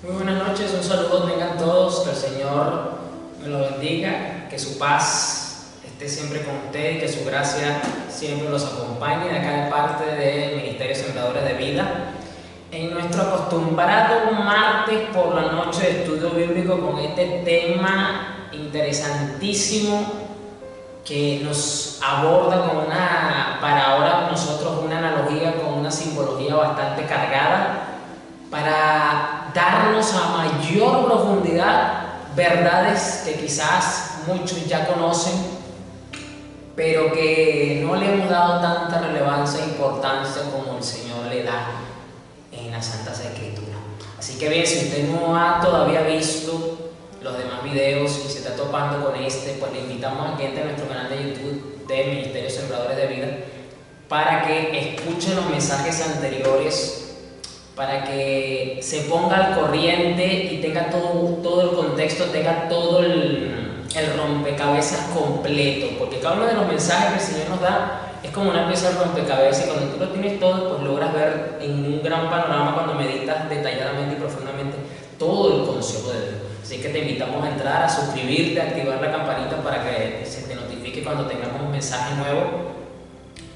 Muy buenas noches, un saludo tengan todos, que el Señor me los bendiga, que su paz esté siempre con ustedes y que su gracia siempre los acompañe de acá de parte del Ministerio Sembradores de Vida. En nuestro acostumbrado martes por la noche de estudio bíblico con este tema interesantísimo que nos aborda con para ahora nosotros una analogía con una simbología bastante cargada para darnos a mayor profundidad verdades que quizás muchos ya conocen, pero que no le hemos dado tanta relevancia e importancia como el Señor le da en las Santas Escrituras. Así que bien, si usted no ha todavía visto los demás videos y se está topando con pues le invitamos a que entre a nuestro canal de YouTube de Ministerio Sembradores de Vida para que escuche los mensajes anteriores, para que se ponga al corriente y tenga todo el contexto, tenga todo el rompecabezas completo, porque cada uno de los mensajes que el Señor nos da es como una pieza de rompecabezas y cuando tú lo tienes todo, pues logras ver en un gran panorama cuando meditas detalladamente y profundamente todo el consejo de Dios. Así que te invitamos a entrar, a suscribirte, a activar la campanita para que se te notifique cuando tengamos un mensaje nuevo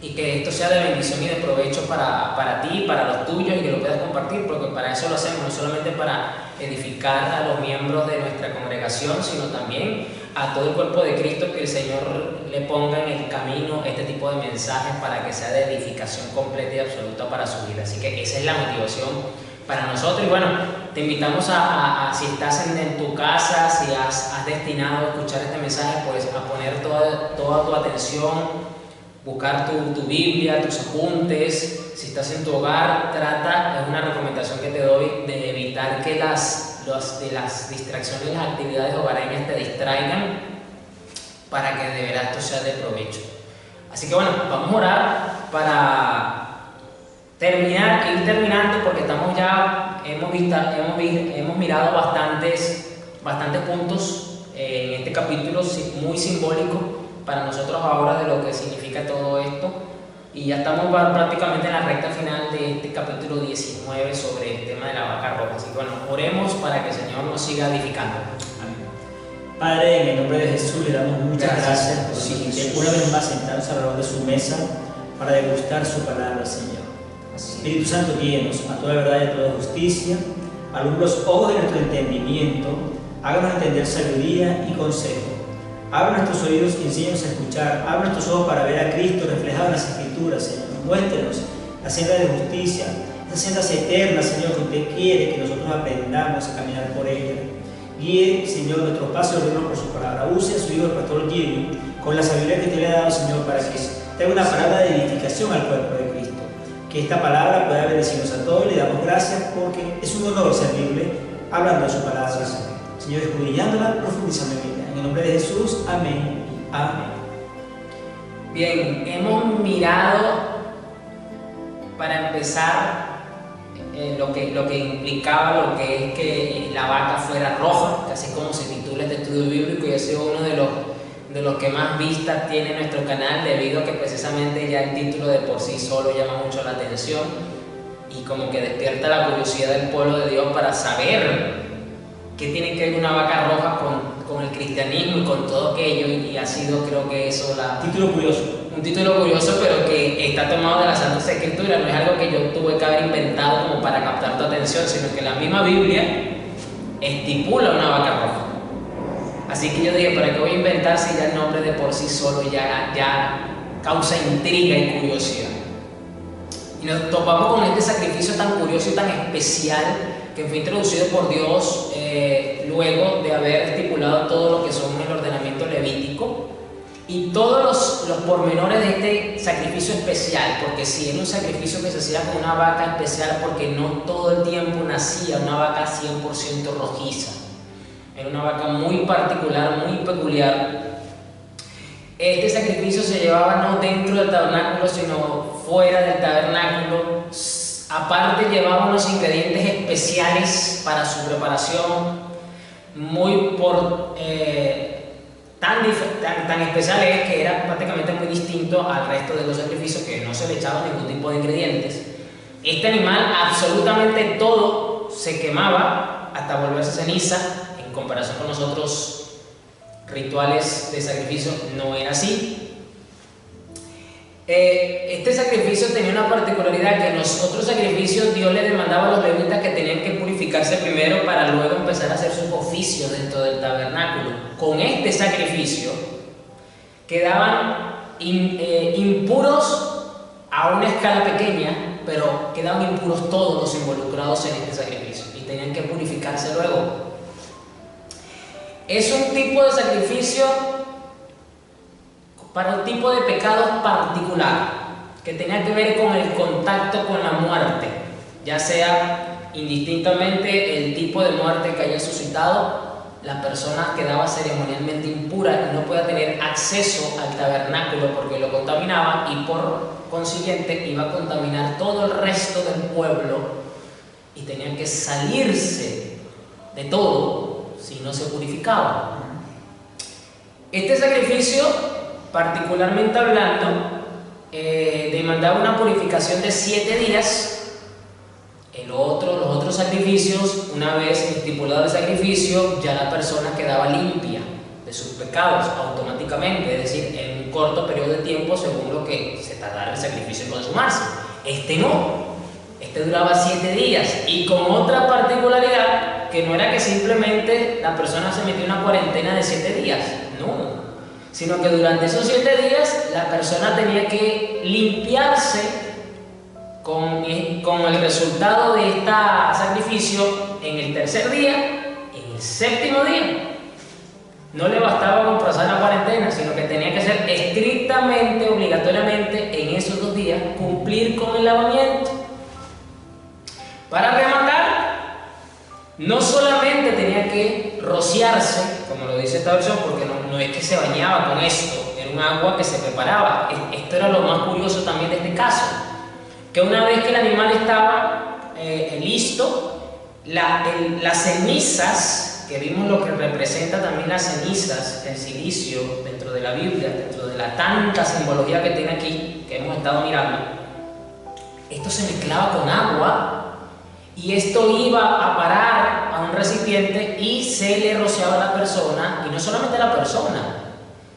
y que esto sea de bendición y de provecho para ti, para los tuyos y que lo puedas compartir, porque para eso lo hacemos, no solamente para edificar a los miembros de nuestra congregación, sino también a todo el cuerpo de Cristo, que el Señor le ponga en el camino este tipo de mensajes para que sea de edificación completa y absoluta para su vida. Así que esa es la motivación para nosotros. Y bueno, te invitamos si estás en tu casa, si has destinado a escuchar este mensaje, pues a poner toda tu atención, buscar tu Biblia, tus apuntes. Si estás en tu hogar, es una recomendación que te doy de evitar que las distracciones y las actividades hogareñas te distraigan para que de verdad esto sea de provecho. Así que bueno, vamos a orar para ir terminando, porque hemos mirado bastantes puntos en este capítulo muy simbólico para nosotros ahora de lo que significa todo esto, y ya estamos prácticamente en la recta final de este capítulo 19 sobre el tema de la vaca roja. Así que bueno, oremos para que el Señor nos siga edificando. Amén. Padre, en el nombre de Jesús le damos muchas gracias por una vez más sentarnos alrededor de su mesa para degustar su palabra, Señor. Espíritu Santo, guíenos a toda verdad y a toda justicia, alumbre los ojos de nuestro entendimiento, háganos entender sabiduría y consejo. Abre nuestros oídos y enséñanos a escuchar. Abre nuestros ojos para ver a Cristo reflejado en las Escrituras, Señor. Muéstrenos la senda de justicia, esas sendas eternas, Señor, que usted quiere que nosotros aprendamos a caminar por ella. Guíe, Señor, nuestros pasos y por su palabra. Use a su hijo, el pastor Jimmy, con la sabiduría que usted le ha dado, Señor, para que tenga una palabra de edificación al cuerpo de Cristo. Que esta palabra pueda bendecirnos a todos y le damos gracias porque es un honor servirle hablando de su palabra, Señor, escudriñándola, profundizando en ella. En el nombre de Jesús, amén. Amén. Bien, hemos mirado, para empezar, lo que implicaba lo que es que la vaca fuera roja, que así como se titula este estudio bíblico, y ha sido uno de los que más vistas tiene nuestro canal, debido a que precisamente ya el título de por sí solo llama mucho la atención y como que despierta la curiosidad del pueblo de Dios para saber qué tiene que ver una vaca roja con el cristianismo y con todo aquello, y ha sido, creo que eso, un título curioso, pero que está tomado de las Santas Escrituras. No es algo que yo tuve que haber inventado como para captar tu atención, sino que la misma Biblia estipula una vaca roja. Así que yo dije, ¿para qué voy a inventar si ya el nombre de por sí solo ya causa intriga y curiosidad? Y nos topamos con este sacrificio tan curioso y tan especial que fue introducido por Dios luego de haber estipulado todo lo que son el ordenamiento levítico y todos los pormenores de este sacrificio especial, porque sí, era un sacrificio que se hacía con una vaca especial, porque no todo el tiempo nacía una vaca 100% rojiza. Era una vaca muy particular, muy peculiar. Este sacrificio se llevaba no dentro del tabernáculo, sino fuera del tabernáculo. Aparte llevaba unos ingredientes especiales para su preparación, tan especiales que era prácticamente muy distinto al resto de los sacrificios, que no se le echaba ningún tipo de ingredientes. Este animal, absolutamente todo se quemaba hasta volverse ceniza. En comparación con los otros rituales de sacrificio, no era así. Este sacrificio tenía una particularidad, que en los otros sacrificios Dios le demandaba a los levitas que tenían que purificarse primero para luego empezar a hacer sus oficios dentro del tabernáculo. Con este sacrificio quedaban impuros a una escala pequeña, pero quedaban impuros todos los involucrados en este sacrificio y tenían que purificarse luego. Es un tipo de sacrificio para un tipo de pecado particular que tenía que ver con el contacto con la muerte, ya sea indistintamente el tipo de muerte que haya suscitado, la persona quedaba ceremonialmente impura y no podía tener acceso al tabernáculo porque lo contaminaba, y por consiguiente iba a contaminar todo el resto del pueblo y tenía que salirse de todo si no se purificaba. Este sacrificio, particularmente hablando, demandaba una purificación de 7 días. Los otros sacrificios, una vez estipulado el sacrificio, ya la persona quedaba limpia de sus pecados automáticamente, es decir, en un corto periodo de tiempo según lo que se tardara el sacrificio en consumarse. Este no, este duraba 7 días, y con otra particularidad, que no era que simplemente la persona se metió en una cuarentena de 7 días, no, sino que durante esos 7 días la persona tenía que limpiarse con el resultado de este sacrificio en el tercer día, en el séptimo día. No le bastaba con pasar la cuarentena, sino que tenía que ser estrictamente, obligatoriamente, en esos 2 días, cumplir con el lavamiento. Para rematar, no solamente tenía que rociarse, como lo dice esta versión, porque no es que se bañaba con esto, era un agua que se preparaba. Esto era lo más curioso también de este caso, que una vez que el animal estaba listo, las cenizas, que vimos lo que representa también las cenizas, el silicio dentro de la Biblia, dentro de la tanta simbología que tiene aquí, que hemos estado mirando, esto se mezclaba con agua y esto iba a parar a un recipiente y se le rociaba a la persona, y no solamente a la persona.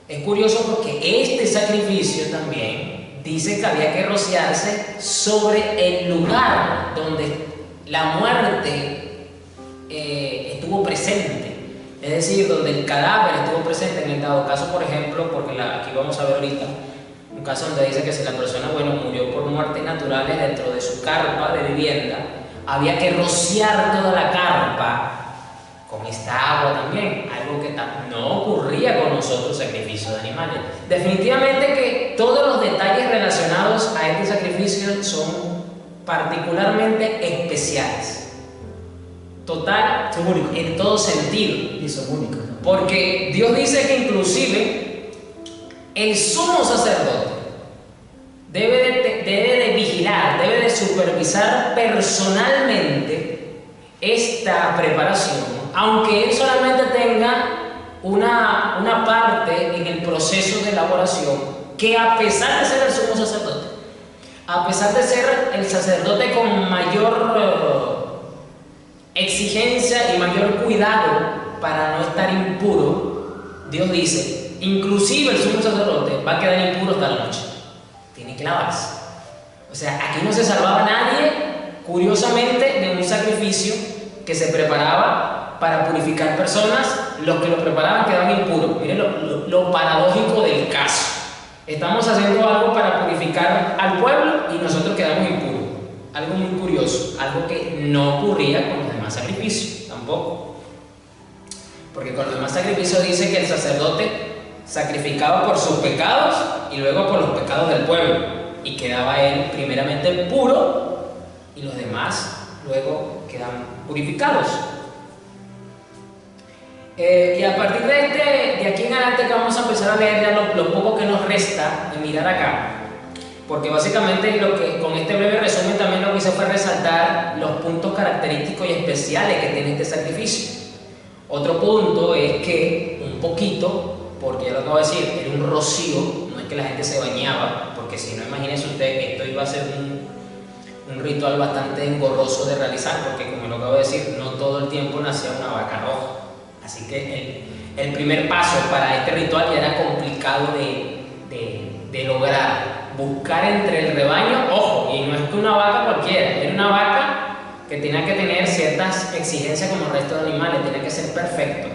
Es curioso porque este sacrificio también dice que había que rociarse sobre el lugar donde la muerte estuvo presente, es decir, donde el cadáver estuvo presente. En el dado caso, por ejemplo, porque aquí vamos a ver ahorita un caso donde dice que si la persona, murió por muertes naturales dentro de su carpa de vivienda, había que rociar toda la carpa con esta agua también, algo que no ocurría con los otros sacrificios de animales. Definitivamente que todos los detalles relacionados a este sacrificio son particularmente especiales. Total, en todo sentido. Y son únicos, ¿no? Porque Dios dice que inclusive el sumo sacerdote debe de vigilar, debe de supervisar personalmente esta preparación, aunque él solamente tenga una parte en el proceso de elaboración, que a pesar de ser el sumo sacerdote, a pesar de ser el sacerdote con mayor exigencia y mayor cuidado para no estar impuro, Dios dice, inclusive el sumo sacerdote va a quedar impuro hasta la noche, tiene que lavarse. O sea, aquí no se salvaba nadie, curiosamente, de un sacrificio que se preparaba para purificar personas. Los que lo preparaban quedaban impuros. Miren lo paradójico del caso. Estamos haciendo algo para purificar al pueblo y nosotros quedamos impuros. Algo muy curioso, algo que no ocurría con los demás sacrificios, tampoco. Porque con los demás sacrificios dice que el sacerdote sacrificaba por sus pecados y luego por los pecados del pueblo, y quedaba él primeramente puro y los demás luego quedan purificados. Y a partir de aquí en adelante, que vamos a empezar a leer ya lo poco que nos resta de mirar acá, porque básicamente con este breve resumen también lo que hice fue resaltar los puntos característicos y especiales que tiene este sacrificio. Otro punto es que un poquito, porque ya lo acabo de decir, era un rocío, no es que la gente se bañaba, porque si no, imagínense usted, esto iba a ser un ritual bastante engorroso de realizar, porque como lo acabo de decir, no todo el tiempo nacía una vaca roja. Así que el primer paso para este ritual ya era complicado de lograr. Buscar entre el rebaño, ojo, y no es que una vaca cualquiera, era una vaca que tenía que tener ciertas exigencias como el resto de animales, tenía que ser perfecto.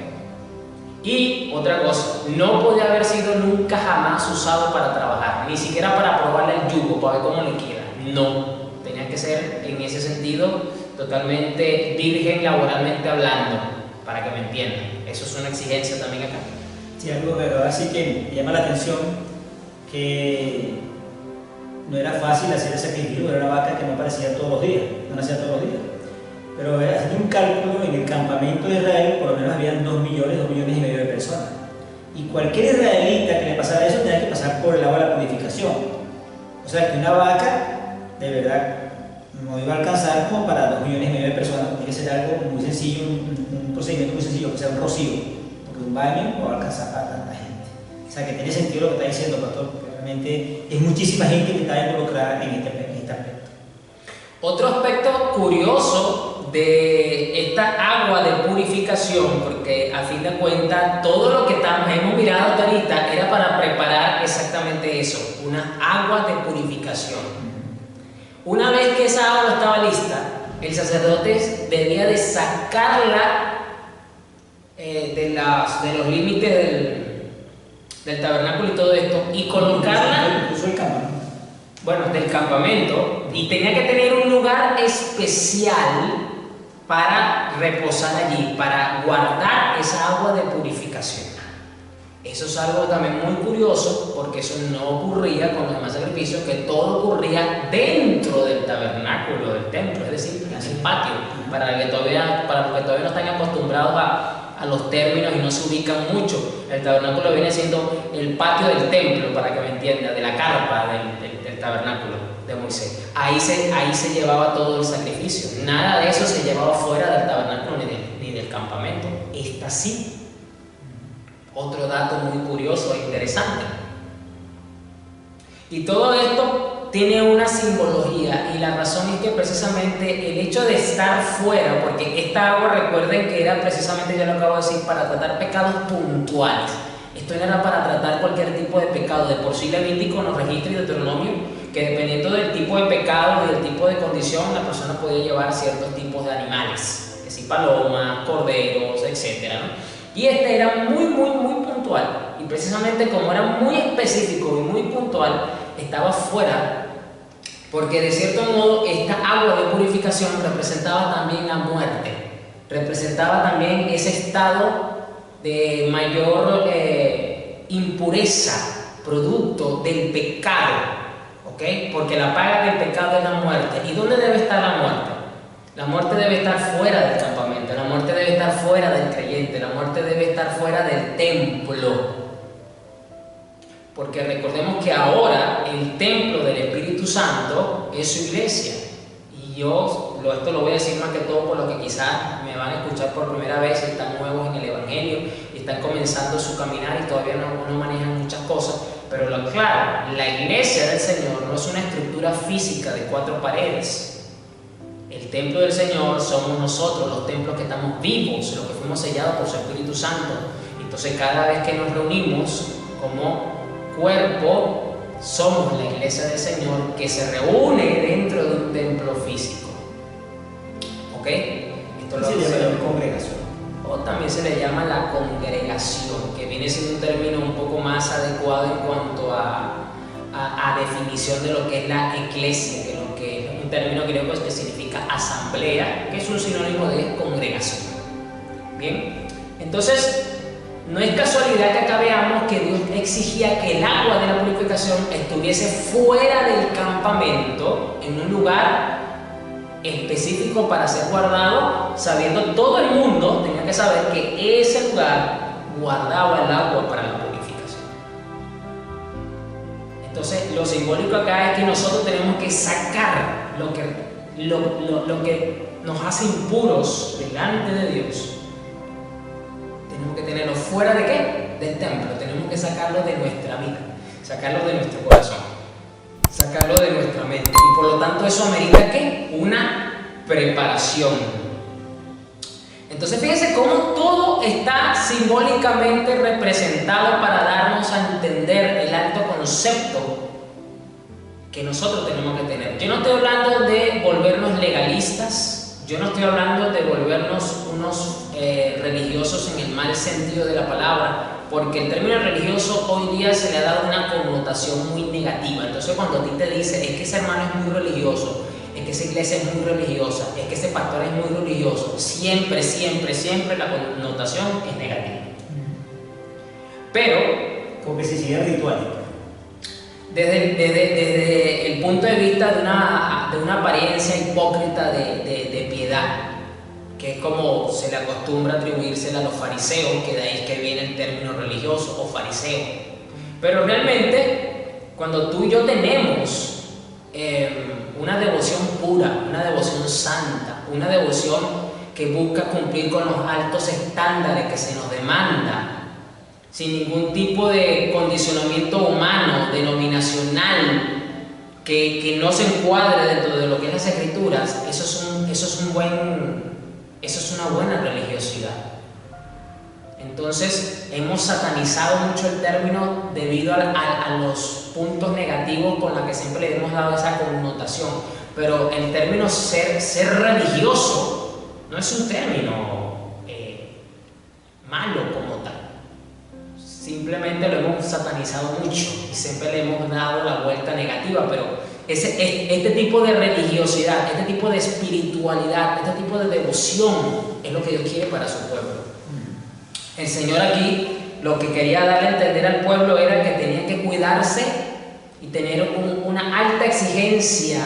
Y otra cosa, no podía haber sido nunca jamás usado para trabajar, ni siquiera para probarle el yugo, para ver cómo le queda. No, tenía que ser en ese sentido totalmente virgen laboralmente hablando, para que me entiendan. Eso es una exigencia también acá. Sí, algo así que me llama la atención que no era fácil hacer el sacrificio, era una vaca que no aparecía todos los días, no nacía todos los días. Pero haciendo un cálculo, en el campamento de Israel por lo menos habían 2 millones y medio de personas. Y cualquier israelita que le pasara eso tenía que pasar por el agua de la purificación. O sea que una vaca, de verdad, no iba a alcanzar como para 2 millones y medio de personas. Tiene que ser algo muy sencillo, un procedimiento muy sencillo, que sea un rocío. Porque un baño no va a alcanzar para tanta gente. O sea que tiene sentido lo que está diciendo, pastor. Realmente es muchísima gente que está involucrada en este aspecto. Otro aspecto curioso de esta agua de purificación, porque a fin de cuentas todo lo que hemos mirado hasta ahorita era para preparar exactamente eso, una agua de purificación. Una vez que esa agua estaba lista, el sacerdote debía de sacarla de los límites del tabernáculo y todo esto, y colocarla incluso el campamento. Bueno, del campamento, y tenía que tener un lugar especial para reposar allí, para guardar esa agua de purificación. Eso es algo también muy curioso, porque eso no ocurría con los demás sacrificios, que todo ocurría dentro del tabernáculo del templo, es decir, en el patio, para los que todavía no están acostumbrados a los términos y no se ubican mucho. El tabernáculo viene siendo el patio del templo, para que me entienda, de la carpa del tabernáculo de Moisés. Ahí se llevaba todo el sacrificio. Nada de eso se llevaba fuera del tabernáculo ni del campamento. Esta sí. Otro dato muy curioso e interesante. Y todo esto tiene una simbología, y la razón es que precisamente el hecho de estar fuera, porque esta agua, recuerden que era precisamente, ya lo acabo de decir, para tratar pecados puntuales. Esto no era para tratar cualquier tipo de pecado. De por sí Levítico nos registra y Deuteronomio que dependiendo del tipo de pecado y del tipo de condición, la persona podía llevar ciertos tipos de animales, que si palomas, corderos, etc., ¿no? Y este era muy puntual, y precisamente como era muy específico y muy puntual, estaba fuera, porque de cierto modo esta agua de purificación representaba también la muerte, representaba también ese estado de mayor impureza, producto del pecado, ¿ok? Porque la paga del pecado es la muerte. ¿Y dónde debe estar la muerte? La muerte debe estar fuera del campamento, la muerte debe estar fuera del creyente, la muerte debe estar fuera del templo. Porque recordemos que ahora el templo del Espíritu Santo es su iglesia. Y yo esto lo voy a decir más que todo por lo que quizás me van a escuchar por primera vez y están nuevos en el Evangelio y están comenzando su caminar y todavía no manejan muchas cosas. Pero claro, la iglesia del Señor no es una estructura física de 4 paredes. El templo del Señor somos nosotros, los templos que estamos vivos, los que fuimos sellados por su Espíritu Santo. Entonces cada vez que nos reunimos como cuerpo, somos la iglesia del Señor que se reúne dentro de un templo físico. ¿Ok? Esto se llama la congregación. O también se le llama la congregación, que viene siendo un término un poco más adecuado en cuanto a definición de lo que es la iglesia, que es un término griego que significa asamblea, que es un sinónimo de congregación. Bien, entonces no es casualidad que acá veamos que Dios exigía que el agua de la purificación estuviese fuera del campamento, en un lugar específico para ser guardado, sabiendo todo el mundo tenía que saber que ese lugar guardaba el agua para la purificación. Entonces lo simbólico acá es que nosotros tenemos que sacar lo que nos hace impuros delante de Dios. Tenemos que tenerlo fuera de ¿qué? Del templo. Tenemos que sacarlo de nuestra vida, sacarlo de nuestro corazón, sacarlo de nuestra mente. Y por lo tanto eso amerita ¿qué? Una preparación. Entonces fíjense cómo todo está simbólicamente representado para darnos a entender el alto concepto que nosotros tenemos que tener. Yo no estoy hablando de volvernos legalistas, yo no estoy hablando de volvernos unos religiosos en el mal sentido de la palabra, porque el término religioso hoy día se le ha dado una connotación muy negativa. Entonces cuando a ti te dice, es que ese hermano es muy religioso, es que esa iglesia es muy religiosa, es que ese pastor es muy religioso, siempre la connotación es negativa. Pero, como que se sigue ritual. Desde el punto de vista de una apariencia hipócrita de piedad, que es como se le acostumbra atribuírsela a los fariseos, que de ahí es que viene el término religioso o fariseo. Pero realmente, cuando tú y yo tenemos una devoción pura, una devoción santa, una devoción que busca cumplir con los altos estándares que se nos demanda, sin ningún tipo de condicionamiento humano, denominacional, que no se encuadre dentro de lo que es las escrituras, eso es una buena religiosidad. Entonces hemos satanizado mucho el término debido a los puntos negativos con los que siempre le hemos dado esa connotación, pero el término ser religioso no es un término malo como tal. Simplemente lo hemos satanizado mucho y siempre le hemos dado la vuelta negativa, pero este tipo de religiosidad, este tipo de espiritualidad, este tipo de devoción es lo que Dios quiere para su pueblo. El Señor aquí lo que quería darle a entender al pueblo era que tenía que cuidarse y tener una alta exigencia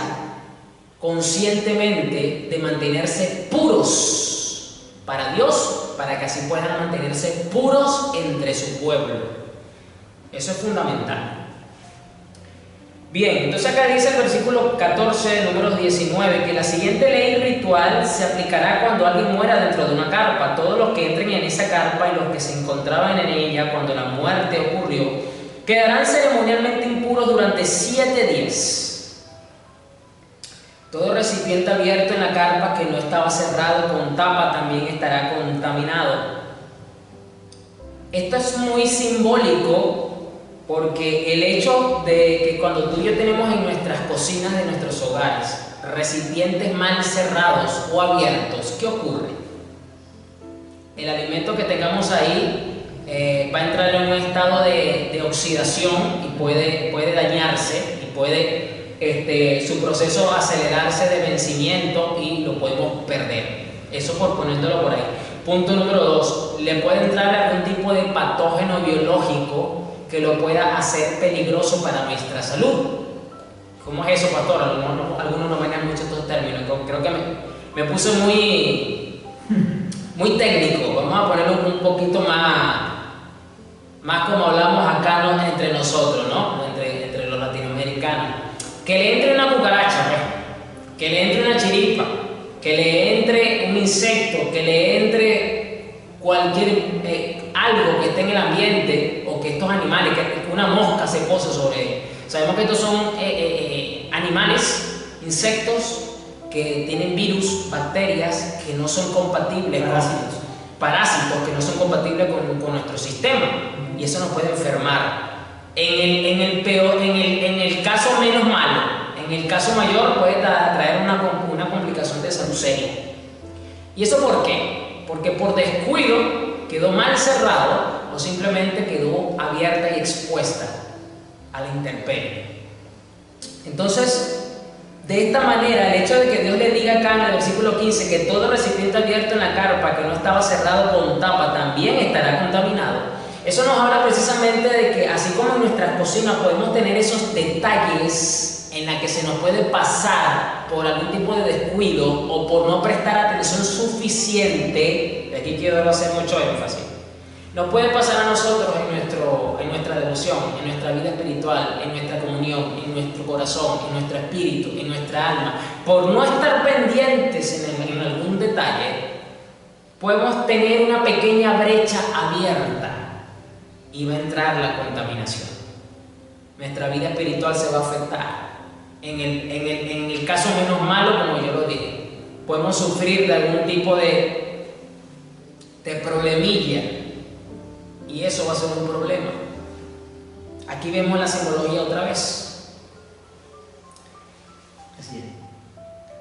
conscientemente de mantenerse puros para Dios, para que así puedan mantenerse puros entre su pueblo. Eso es fundamental. Bien, entonces acá dice el versículo 14, número 19, que la siguiente ley ritual se aplicará cuando alguien muera dentro de una carpa. Todos los que entren en esa carpa y los que se encontraban en ella cuando la muerte ocurrió, quedarán ceremonialmente impuros durante 7 días. Todo recipiente abierto en la carpa que no estaba cerrado con tapa también estará contaminado. Esto es muy simbólico porque el hecho de que cuando tú y yo tenemos en nuestras cocinas de nuestros hogares recipientes mal cerrados o abiertos, ¿qué ocurre? El alimento que tengamos ahí va a entrar en un estado de oxidación y puede dañarse y puede su proceso acelerarse de vencimiento y lo podemos perder. Eso por poniéndolo por ahí. Punto número 2, le puede entrar algún tipo de patógeno biológico que lo pueda hacer peligroso para nuestra salud. ¿Cómo es eso, pastor? Algunos no manejan mucho estos términos. Creo que me puse muy técnico. Vamos a ponerlo un poquito más como hablamos acá, ¿no? Entre nosotros, ¿no? Entre los latinoamericanos. Que le entre una cucaracha, pues. Que le entre una chiripa, que le entre un insecto, que le entre cualquier algo que esté en el ambiente, o que estos animales, que una mosca se pose sobre él. Sabemos que estos son animales, insectos que tienen virus, bacterias que no son compatibles, parásitos que no son compatibles con nuestro sistema, y eso nos puede enfermar. En el caso menos malo, en el caso mayor puede traer una complicación de salud seria. ¿Y eso por qué? Porque por descuido quedó mal cerrado o simplemente quedó abierta y expuesta a la intemperie. Entonces, de esta manera, el hecho de que Dios le diga acá en el versículo 15 que todo recipiente abierto en la carpa que no estaba cerrado con tapa también estará contaminado, eso nos habla precisamente de que así como en nuestras cocinas podemos tener esos detalles en la que se nos puede pasar por algún tipo de descuido o por no prestar atención suficiente, y aquí quiero hacer mucho énfasis, nos puede pasar a nosotros en nuestra devoción, en nuestra vida espiritual, en nuestra comunión, en nuestro corazón, en nuestro espíritu, en nuestra alma, por no estar pendientes en algún detalle, podemos tener una pequeña brecha abierta y va a entrar la contaminación. Nuestra vida espiritual se va a afectar. en el caso menos malo, como yo lo dije, podemos sufrir de algún tipo de problemilla, y eso va a ser un problema. Aquí vemos la simbología otra vez. Así es.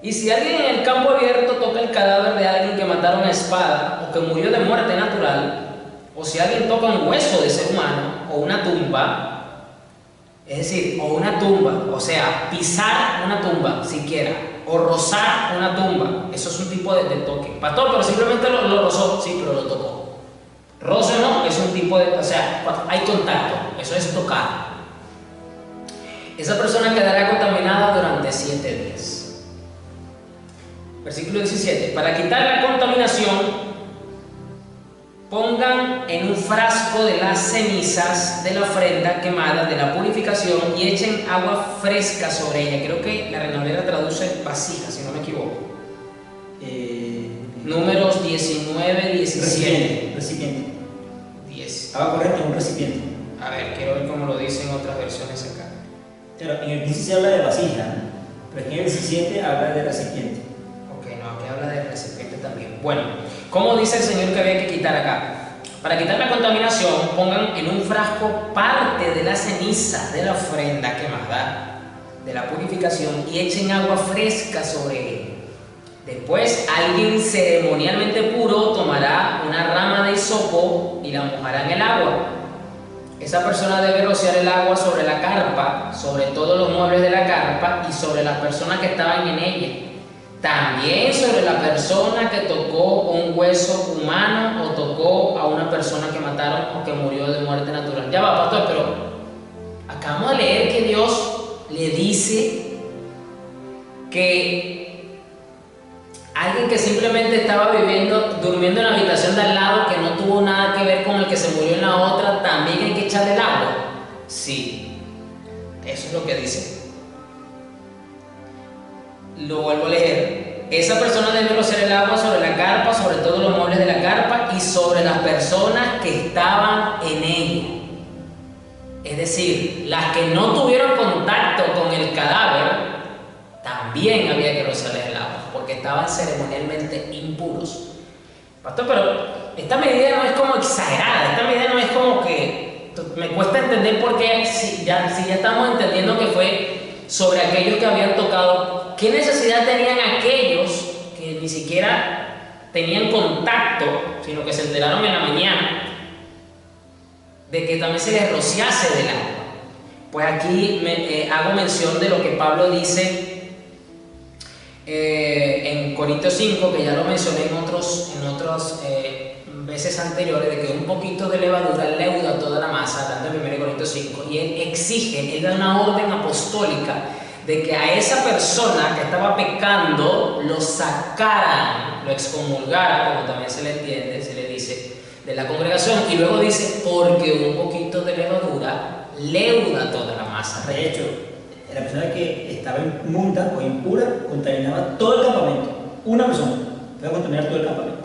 Y si alguien en el campo abierto toca el cadáver de alguien que mataron a espada o que murió de muerte natural, o si alguien toca un hueso de ser humano o una tumba, es decir, o una tumba, o sea, pisar una tumba siquiera, o rozar una tumba, eso es un tipo de toque. Pastor, pero simplemente lo rozó, sí, pero lo tocó. Roce no, es un tipo de, o sea, hay contacto, eso es tocar. Esa persona quedará contaminada durante 7 días. Versículo 17. Para quitar la contaminación, pongan en un frasco de las cenizas de la ofrenda quemada de la purificación y echen agua fresca sobre ella. Creo que la Reina Valera traduce vasija, si no me equivoco. Números 19, 17. Recipiente. 10. Agua corriente en un recipiente. A ver, quiero ver cómo lo dicen otras versiones acá. Claro, en el 15 se habla de vasija, pero en el 17 habla de recipiente. Ok, no, aquí habla de recipiente también. Bueno, ¿cómo dice el Señor que había que quitar acá? Para quitar la contaminación, pongan en un frasco parte de la ceniza de la ofrenda quemada, de la purificación, y echen agua fresca sobre él. Después, alguien ceremonialmente puro tomará una rama de hisopo y la mojará en el agua. Esa persona debe rociar el agua sobre la carpa, sobre todos los muebles de la carpa y sobre las personas que estaban en ella. También sobre la persona que tocó un hueso humano o tocó a una persona que mataron o que murió de muerte natural. Ya va, pastor, pero acabamos de leer que Dios le dice que alguien que simplemente estaba durmiendo en la habitación de al lado, que no tuvo nada que ver con el que se murió en la otra, también hay que echarle el agua. Sí, eso es lo que dice. Lo vuelvo a leer. Esa persona debe rociar el agua sobre la carpa, sobre todos los muebles de la carpa y sobre las personas que estaban en ella. Es decir, las que no tuvieron contacto con el cadáver, también había que rociarles el agua, porque estaban ceremonialmente impuros. Pastor, pero esta medida no es como exagerada, esta medida no es como que me cuesta entender por qué, si ya estamos entendiendo que fue sobre aquellos que habían tocado, ¿qué necesidad tenían aquellos que ni siquiera tenían contacto, sino que se enteraron en la mañana de que también se les rociase del agua? Pues aquí hago mención de lo que Pablo dice en Corintios 5, que ya lo mencioné en otras veces anteriores, de que un poquito de levadura leuda toda la masa, hablando en 1 Corintios 5, y él da una orden apostólica de que a esa persona que estaba pecando lo sacaran, lo excomulgaran, como también se le entiende, se le dice, de la congregación, y luego dice, porque un poquito de levadura leuda toda la masa. De hecho, la persona que estaba inmunda o impura contaminaba todo el campamento. Una persona puede contaminar todo el campamento.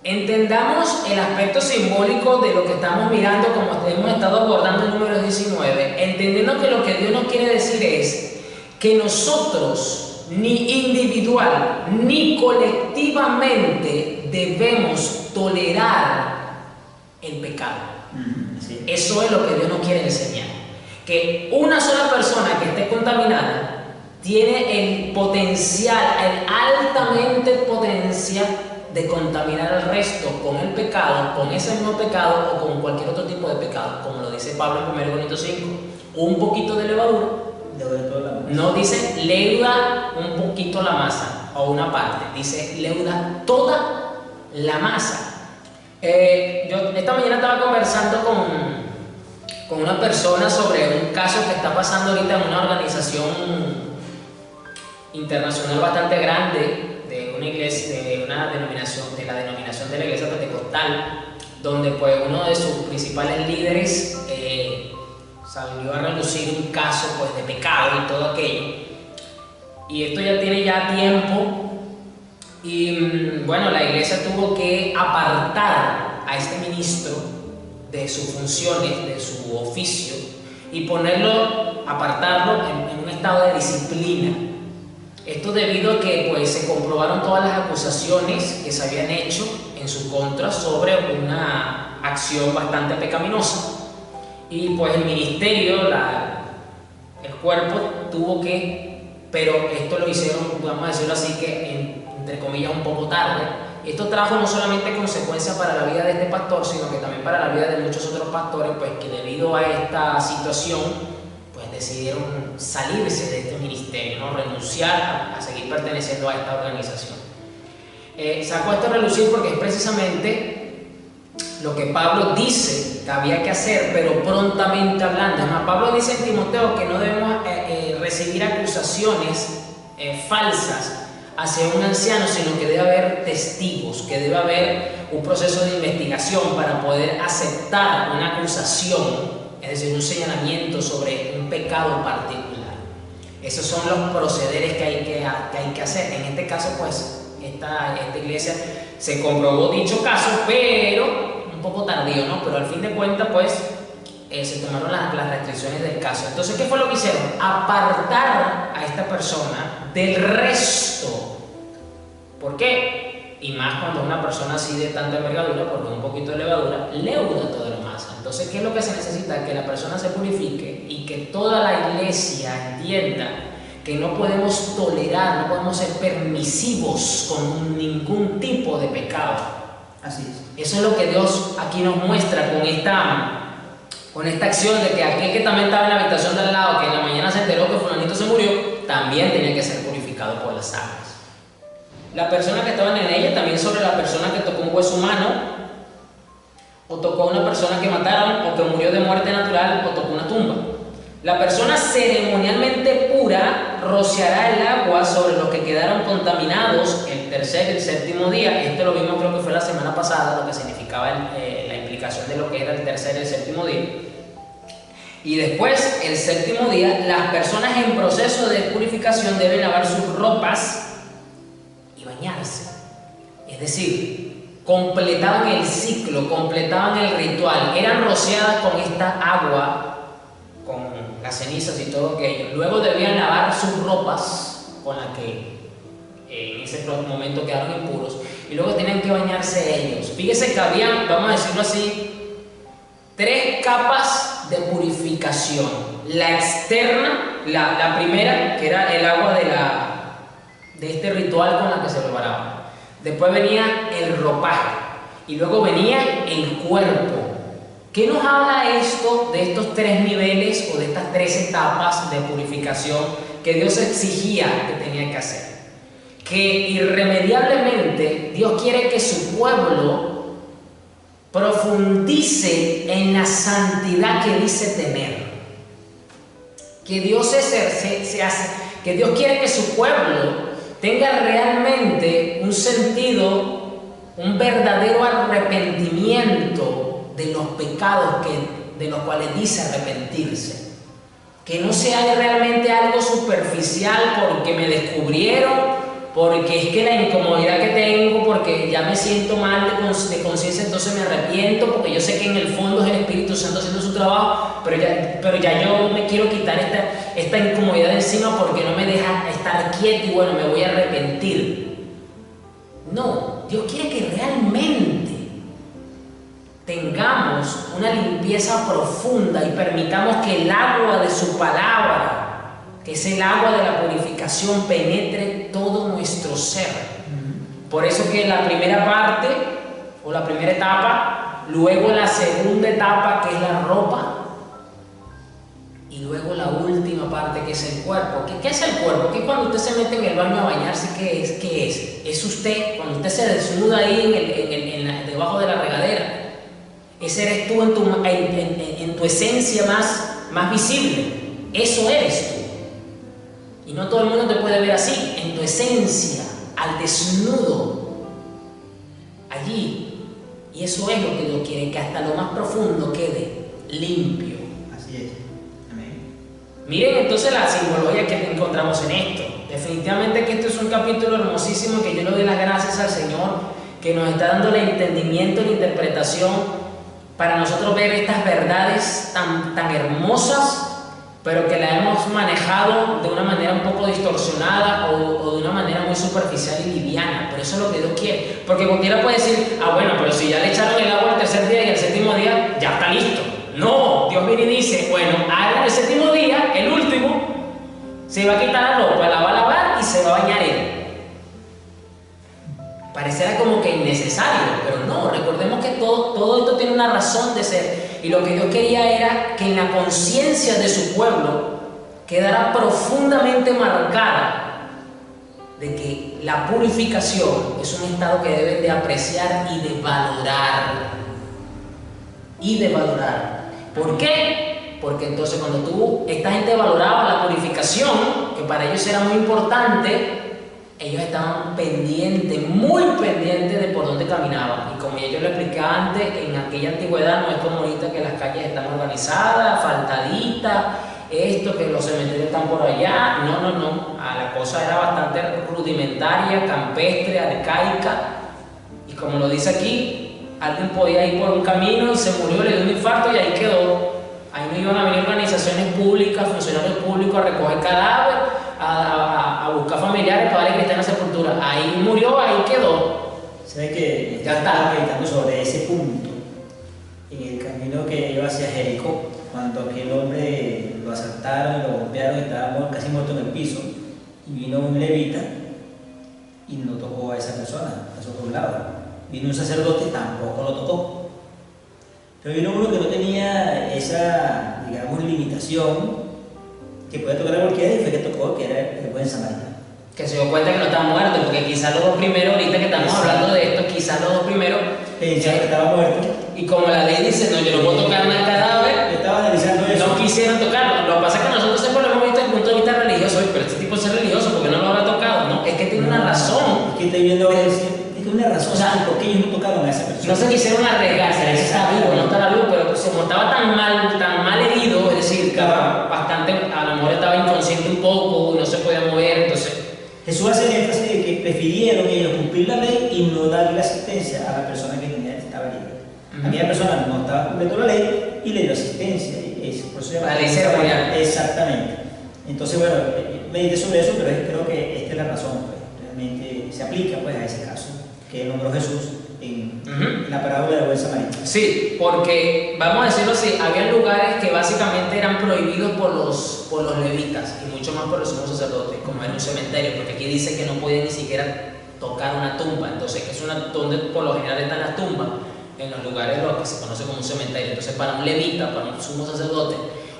Entendamos el aspecto simbólico de lo que estamos mirando, como hemos estado abordando en Números 19, entendiendo que lo que Dios nos quiere decir es que nosotros, ni individual ni colectivamente, debemos tolerar el pecado. Sí. Eso es lo que Dios nos quiere enseñar. Que una sola persona que esté contaminada tiene el potencial, el altamente potencial de contaminar al resto con el pecado, con ese mismo pecado o con cualquier otro tipo de pecado, como lo dice Pablo en 1 Corintios 5. Un poquito de levadura, no dice leuda un poquito la masa o una parte, dice leuda toda la masa. Yo esta mañana estaba conversando con una persona sobre un caso que está pasando ahorita en una organización internacional bastante grande, de una iglesia, de la denominación de la iglesia pentecostal, donde pues uno de sus principales líderes salió a relucir un caso pues de pecado y todo aquello, y esto ya tiene tiempo, y bueno, la iglesia tuvo que apartar a este ministro de sus funciones, de su oficio, y apartarlo en un estado de disciplina. Esto debido a que pues, se comprobaron todas las acusaciones que se habían hecho en su contra sobre una acción bastante pecaminosa. Y pues el ministerio, el cuerpo tuvo que, pero esto lo hicieron, vamos a decirlo así, que entre comillas un poco tarde. Esto trajo no solamente consecuencias para la vida de este pastor, sino que también para la vida de muchos otros pastores, pues que debido a esta situación, pues decidieron salirse de este ministerio, ¿no? Renunciar a seguir perteneciendo a esta organización. Sacó esto a relucir porque es precisamente lo que Pablo dice que había que hacer, pero prontamente hablando. Además, Pablo dice en Timoteo que no debemos recibir acusaciones falsas hacia un anciano, sino que debe haber testigos, que debe haber un proceso de investigación para poder aceptar una acusación, es decir, un señalamiento sobre un pecado particular. Esos son los procederes que hay que hacer. En este caso, pues, esta iglesia se comprobó dicho caso, pero un poco tardío, ¿no? Pero al fin de cuentas, pues, se tomaron las restricciones del caso. Entonces, ¿qué fue lo que hicieron? Apartar a esta persona del resto. ¿Por qué? Y más cuando una persona así de tanta envergadura, porque un poquito de levadura, leuda toda la masa. Entonces, ¿qué es lo que se necesita? Que la persona se purifique y que toda la iglesia entienda que no podemos tolerar, no podemos ser permisivos con ningún tipo de pecado. Así es. Eso es lo que Dios aquí nos muestra con esta acción de que aquel que también estaba en la habitación de al lado, que en la mañana se enteró que fulanito se murió, también tenía que ser purificado por las aguas. La persona que estaba en ella, también sobre la persona que tocó un hueso humano, o tocó a una persona que mataron, o que murió de muerte natural, o tocó una tumba. La persona ceremonialmente pura rociará el agua sobre los que quedaron contaminados el tercer y el séptimo día. Esto lo vimos, creo que fue la semana pasada, lo que significaba la implicación de lo que era el tercer y el séptimo día. Y después, el séptimo día, las personas en proceso de purificación deben lavar sus ropas y bañarse. Es decir, completaban el ciclo, completaban el ritual, eran rociadas con esta agua, con las cenizas y todo aquello. Luego debían lavar sus ropas con las que en ese momento quedaron impuros, y luego tenían que bañarse ellos. Fíjese que habían, vamos a decirlo así, 3 capas de purificación. La externa, la primera, que era el agua de este ritual con la que se preparaban. Después venía el ropaje y luego venía el cuerpo. ¿Qué nos habla esto de estos 3 niveles o de estas 3 etapas de purificación que Dios exigía que tenía que hacer? Que irremediablemente Dios quiere que su pueblo profundice en la santidad que dice tener. Que Dios que Dios quiere que su pueblo tenga realmente un sentido, un verdadero arrepentimiento de los pecados de los cuales dice arrepentirse. Que no sea realmente algo superficial porque me descubrieron, porque es que la incomodidad que tengo, porque ya me siento mal de conciencia, entonces me arrepiento, porque yo sé que en el fondo es el Espíritu Santo haciendo su trabajo, pero ya yo me quiero quitar esta incomodidad de encima porque no me deja estar quieto y bueno, me voy a arrepentir. No, Dios quiere que realmente tengamos una limpieza profunda y permitamos que el agua de su palabra, que es el agua de la purificación, penetre todo nuestro ser. Por eso que la primera parte o la primera etapa, luego la segunda etapa que es la ropa, y luego la última parte que es el cuerpo. ¿Qué es el cuerpo? Que cuando usted se mete en el baño a bañarse, ¿qué es? ¿Qué es? Es usted, cuando usted se desnuda ahí debajo de la regadera. Ese eres tú en tu esencia más visible. Eso eres tú. Y no todo el mundo te puede ver así, en tu esencia, al desnudo, allí. Y eso es lo que Dios quiere, que hasta lo más profundo quede limpio. Así es. Amén. Miren entonces la simbología que encontramos en esto. Definitivamente que esto es un capítulo hermosísimo, que yo le doy las gracias al Señor, que nos está dando el entendimiento y la interpretación para nosotros ver estas verdades tan hermosas pero que la hemos manejado de una manera un poco distorsionada o de una manera muy superficial y liviana. Pero eso es lo que Dios quiere, porque cualquiera puede decir, ah bueno, pero si ya le echaron el agua el tercer día y el séptimo día ya está listo. No, Dios viene y dice, bueno, hagan el séptimo día, el último, se va a quitar la ropa, la va a lavar y se va a bañar él. Pareciera como que innecesario, pero no, recordemos que todo esto tiene una razón de ser, y lo que Dios quería era que en la conciencia de su pueblo quedara profundamente marcada de que la purificación es un estado que deben de apreciar y de valorar. ¿Por qué? Porque entonces cuando esta gente valoraba la purificación, que para ellos era muy importante, ellos estaban pendientes, muy pendientes de por dónde caminaban. Y como ya yo lo explicaba antes, en aquella antigüedad no es como ahorita que las calles están organizadas, faltaditas, esto, que los cementerios están por allá. No. La cosa era bastante rudimentaria, campestre, arcaica. Y como lo dice aquí, alguien podía ir por un camino y se murió, le dio un infarto y ahí quedó. Ahí no iban a venir organizaciones públicas, funcionarios públicos a recoger cadáveres, a buscar familiares para darle cristiana sepultura. Ahí murió, ahí quedó. ¿Sabe que ya estaba meditando sobre ese punto? En el camino que iba hacia Jericó, cuando aquel hombre lo asaltaron, lo golpearon, estaba casi muerto en el piso, y vino un levita y no tocó a esa persona, pasó por un lado. Vino un sacerdote y tampoco lo tocó. Pero vino uno que no tenía esa, digamos, limitación, que puede tocar a cualquiera, y fue que tocó, que era el buen samaritano. Que se dio cuenta que no estaba muerto, porque quizás los dos primeros, ahorita que estamos hablando de esto, quizás los dos primeros pensaban que estaba muerto. Y como la ley dice, no, yo no puedo tocar nada al cadáver, estaba analizando eso. No quisieron tocarlo. Lo que pasa es que nosotros siempre lo hemos visto desde el punto de vista religioso, pero este tipo es religioso, porque no lo habrá tocado, ¿no? Es que tiene una razón. Es que estoy viendo ahora, es que una razón, o sea, ¿por qué ellos no tocaron a esa persona? No se quisieron arriesgarse, ese está vivo, no estaba vivo, pero como estaba tan mal herido, es decir, estaba bastante, a lo mejor estaba inconsciente un poco, no se podía mover, entonces. Jesús hace el énfasis de que prefirieron ellos cumplir la ley y no darle asistencia a la persona que estaba herida. Aquella persona no estaba cumpliendo la ley y le dio asistencia. Por eso la ley ceremonial. Exactamente. Entonces, bueno, medité sobre eso, pero creo que esta es la razón, pues, realmente se aplica pues, a ese caso que nombró Jesús en la parábola del buen samaritano. Sí, porque vamos a decirlo así, había lugares que básicamente eran prohibidos por los levitas y mucho más por los sumos sacerdotes, como era un cementerio, porque aquí dice que no podían ni siquiera tocar una tumba, entonces que es donde por lo general están las tumbas, en los lugares lo que se conoce como un cementerio. Entonces para un levita, para un sumo sacerdote,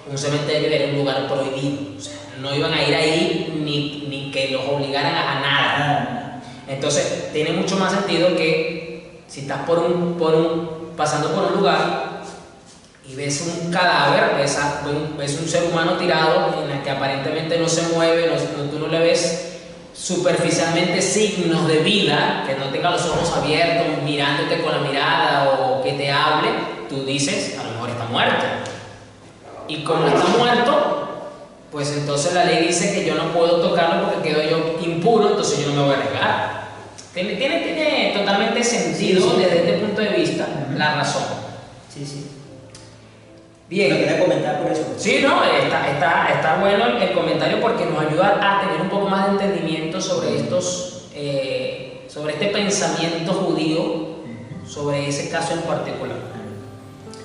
un cementerio era un lugar prohibido, o sea, no iban a ir ahí ni que los obligaran a nada. Entonces tiene mucho más sentido que si estás pasando por un lugar y ves un cadáver, ves un ser humano tirado en el que aparentemente no se mueve, tú no le ves superficialmente signos de vida, que no tenga los ojos abiertos, mirándote con la mirada o que te hable, tú dices, a lo mejor está muerto. Y como está muerto, pues entonces la ley dice que yo no puedo tocarlo porque quedo yo impuro, entonces yo no me voy a arriesgar. Tiene totalmente sentido desde este punto de vista la razón. Sí. Bien. ¿Lo quería comentar por eso? Sí, no, está bueno el comentario porque nos ayuda a tener un poco más de entendimiento sobre sobre este pensamiento judío, sobre ese caso en particular.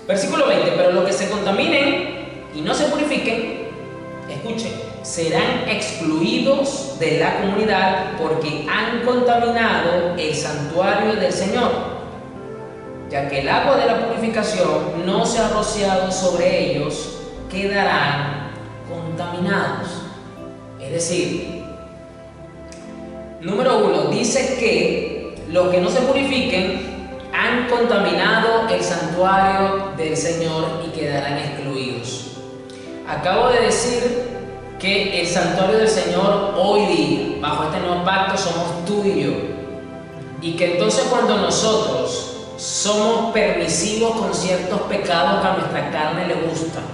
Versículo 20, pero los que se contaminen y no se purifiquen, escuchen, serán excluidos de la comunidad porque han contaminado el santuario del Señor, ya que el agua de la purificación no se ha rociado sobre ellos, quedarán contaminados. Es decir, número 1, dice que los que no se purifiquen han contaminado el santuario del Señor y quedarán excluidos. Acabo de decir que el santuario del Señor hoy día, bajo este nuevo pacto, somos tú y yo. Y que entonces cuando nosotros somos permisivos con ciertos pecados que a nuestra carne le gustan,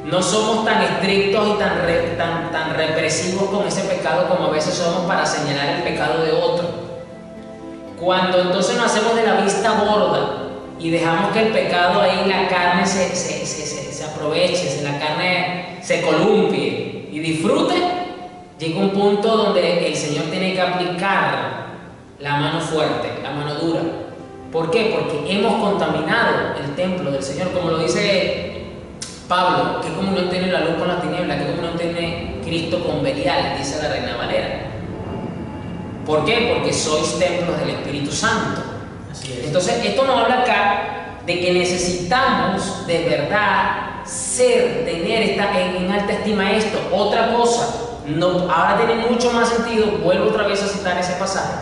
no somos tan estrictos y tan represivos con ese pecado como a veces somos para señalar el pecado de otro. Cuando entonces nos hacemos de la vista gorda y dejamos que el pecado ahí, la carne se aproveche, la carne se columpie y disfrute, llega un punto donde el Señor tiene que aplicar la mano fuerte, la mano dura. ¿Por qué? Porque hemos contaminado el templo del Señor, como lo dice Pablo, que como no tiene la luz con la tiniebla, que como no tiene Cristo con Belial, dice la Reina Valera. ¿Por qué? Porque sois templos del Espíritu Santo. Así es. Entonces, esto nos habla acá de que necesitamos de verdad tener en alta estima esto. Otra cosa, ahora tiene mucho más sentido, vuelvo otra vez a citar ese pasaje,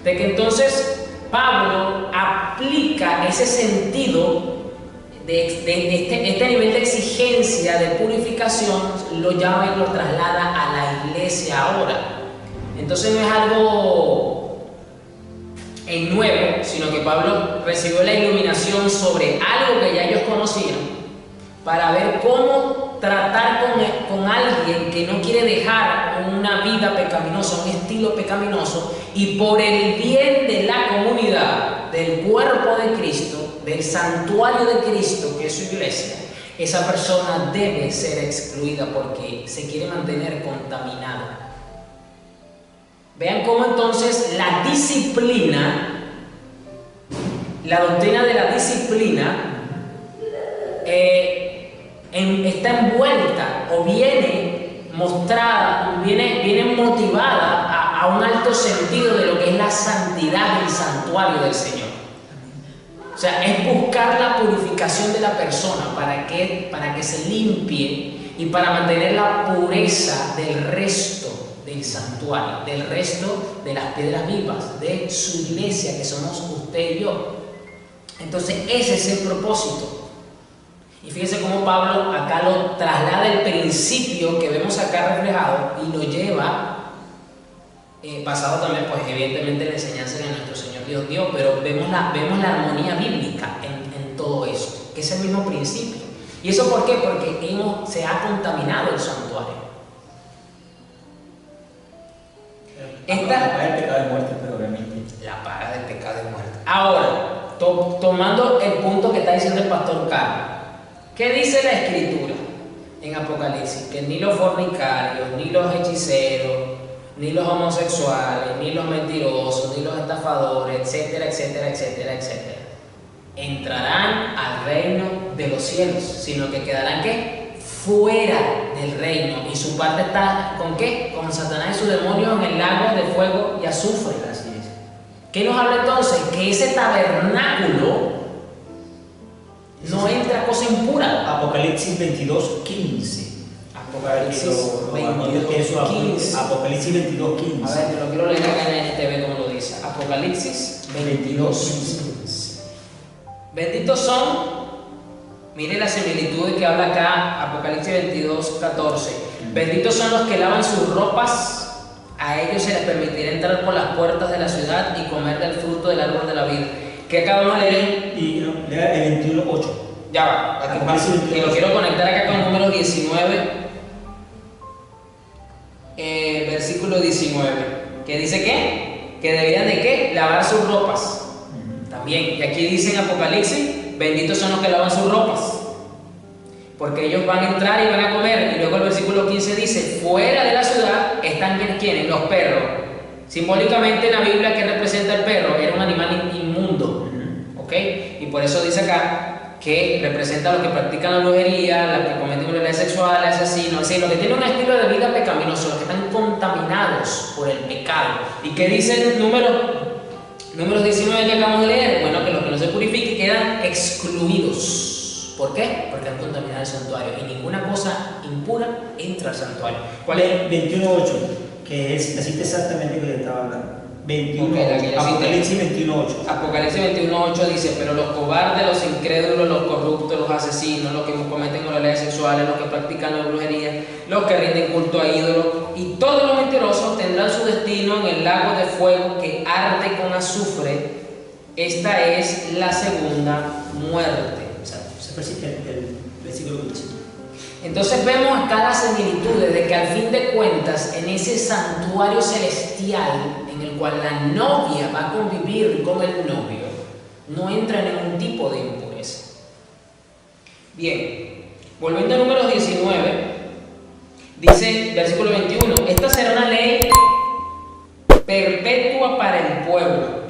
de que entonces Pablo aplica ese sentido de este nivel de exigencia, de purificación, lo llama y lo traslada a la iglesia ahora. Entonces no es algo nuevo, sino que Pablo recibió la iluminación sobre algo que ya ellos conocían para ver cómo tratar con alguien que no quiere dejar una vida pecaminosa, un estilo pecaminoso, y por el bien de la comunidad, del cuerpo de Cristo, del santuario de Cristo, que es su iglesia, esa persona debe ser excluida porque se quiere mantener contaminada. Vean cómo entonces la disciplina, la doctrina de la disciplina, está envuelta o viene mostrada, viene motivada a un alto sentido de lo que es la santidad del santuario del Señor. O sea, es buscar la purificación de la persona para que se limpie y para mantener la pureza del resto del santuario, del resto de las piedras vivas, de su iglesia, que somos usted y yo. Entonces ese es el propósito. Y fíjense cómo Pablo acá lo traslada el principio que vemos acá reflejado y lo lleva, basado también pues evidentemente en la enseñanza de nuestro Señor Dios dio, pero vemos la armonía bíblica en todo esto, que es el mismo principio. ¿Y eso por qué? Porque se ha contaminado el santuario. La paga del pecado es muerte, pero obviamente. La paga del pecado es muerte. Ahora, tomando el punto que está diciendo el pastor Carlos, ¿qué dice la Escritura en Apocalipsis? Que ni los fornicarios, ni los hechiceros, ni los homosexuales, ni los mentirosos, ni los estafadores, etcétera, etcétera, etcétera, etcétera, entrarán al reino de los cielos, sino que quedarán ¿qué? Fuera del reino, y su parte está ¿con qué? Con Satanás y sus demonios en el lago de fuego y azufre. Así es. ¿Qué nos habla entonces? Que ese tabernáculo no entra cosa impura. Apocalipsis 22:15. Apocalipsis 22:15. Apocalipsis 22:15. A ver, te lo quiero leer acá en el TV como lo dice. Apocalipsis 22:15. Benditos son. Mire la similitud que habla acá, Apocalipsis 22:14. Benditos son los que lavan sus ropas, a ellos se les permitirá entrar por las puertas de la ciudad y comer del fruto del árbol de la vida. ¿Qué acabamos de leer? Y lea el 21:8. Ya va, que lo quiero conectar acá con número 19, versículo 19, que dice ¿qué? Que deberían de ¿qué? Lavar sus ropas. También, y aquí dice en Apocalipsis, benditos son los que lavan sus ropas, porque ellos van a entrar y van a comer. Y luego el versículo 15 dice, fuera de la ciudad están ¿quiénes? Los perros. Simbólicamente en la Biblia, ¿qué representa el perro? Era un animal inmundo, ¿ok? Y por eso dice acá que representa a los que practican la brujería, los que cometen violencia sexual, asesinos, así, los que tienen un estilo de vida pecaminoso, los que están contaminados por el pecado. ¿Y qué dice el números 19 que acabamos de leer? Bueno, que los que no se purifiquen quedan excluidos. ¿Por qué? Porque han contaminado el santuario y ninguna cosa impura entra al santuario. ¿Cuál es? 21:8, que es la cita exactamente que le estaba hablando. 21, okay, Apocalipsis 21:8. Apocalipsis 21:8 dice, pero los cobardes, los incrédulos, los corruptos, los asesinos, los que cometen violencias sexuales, los que practican la brujería, los que rinden culto a ídolos y todos los mentirosos tendrán su destino en el lago de fuego que arde con azufre. Esta es la segunda muerte. O sea, el versículo 15. Entonces vemos acá las similitudes de que al fin de cuentas en ese santuario celestial en el cual la novia va a convivir con el novio, no entra en ningún tipo de impureza. Bien, volviendo a Números 19, dice, versículo 21, esta será una ley perpetua para el pueblo.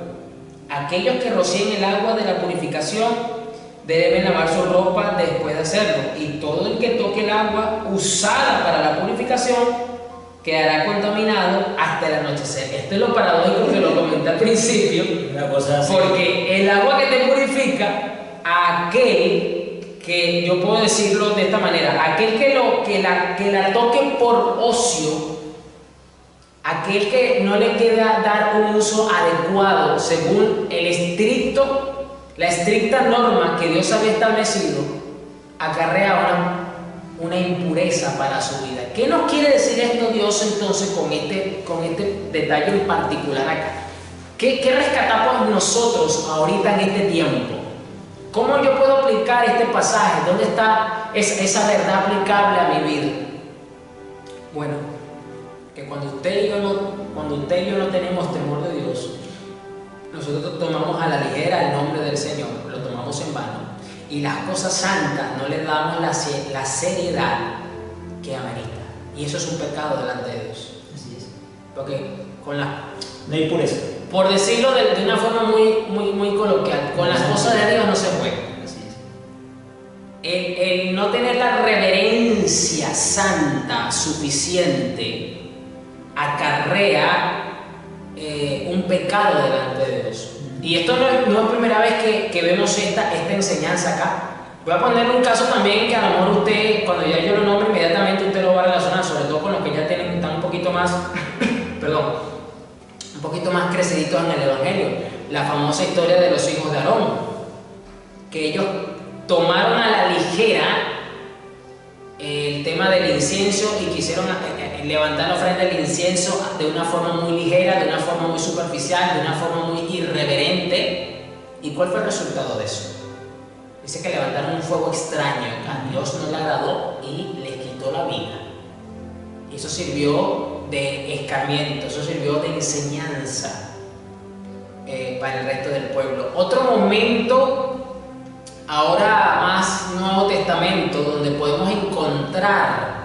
Aquellos que rocíen el agua de la purificación deben lavar su ropa después de hacerlo, y todo el que toque el agua usada para la purificación quedará contaminado hasta el anochecer. Esto es lo paradójico que lo comenté al principio, una cosa así. Porque el agua que te purifica, aquel que, yo puedo decirlo de esta manera, aquel que la toque por ocio, aquel que no le queda dar un uso adecuado según la estricta norma que Dios había establecido, acarrea una impureza para su vida. ¿Qué nos quiere decir esto Dios entonces con este detalle en particular acá? ¿Qué rescatamos nosotros ahorita en este tiempo? ¿Cómo yo puedo aplicar este pasaje? ¿Dónde está esa verdad aplicable a mi vida? Bueno, que cuando usted y yo no tenemos temor de Dios, nosotros tomamos a la ligera el nombre del Señor, lo tomamos en vano, y las cosas santas no le damos la seriedad que amerita. Y eso es un pecado delante de Dios. Así es. Porque no hay pureza. Por decirlo de una forma muy coloquial, con las cosas de Dios no se juega. Así es. El no tener la reverencia santa suficiente acarrea un pecado delante de Dios. Y esto no es primera vez que vemos esta enseñanza acá. Voy a poner un caso también que a lo mejor usted, cuando ya yo lo nombre, inmediatamente usted lo va a relacionar, sobre todo con los que ya están un poquito más, un poquito más creciditos en el Evangelio. La famosa historia de los hijos de Aarón, que ellos tomaron a la ligera el tema del incienso y quisieron levantar la ofrenda del incienso de una forma muy ligera, de una forma muy superficial, de una forma muy irreverente. ¿Y cuál fue el resultado de eso? Dice que levantaron un fuego extraño, que a Dios no le agradó y les quitó la vida. Y eso sirvió de escarmiento, eso sirvió de enseñanza para el resto del pueblo. Otro momento, ahora más Nuevo Testamento, donde podemos encontrar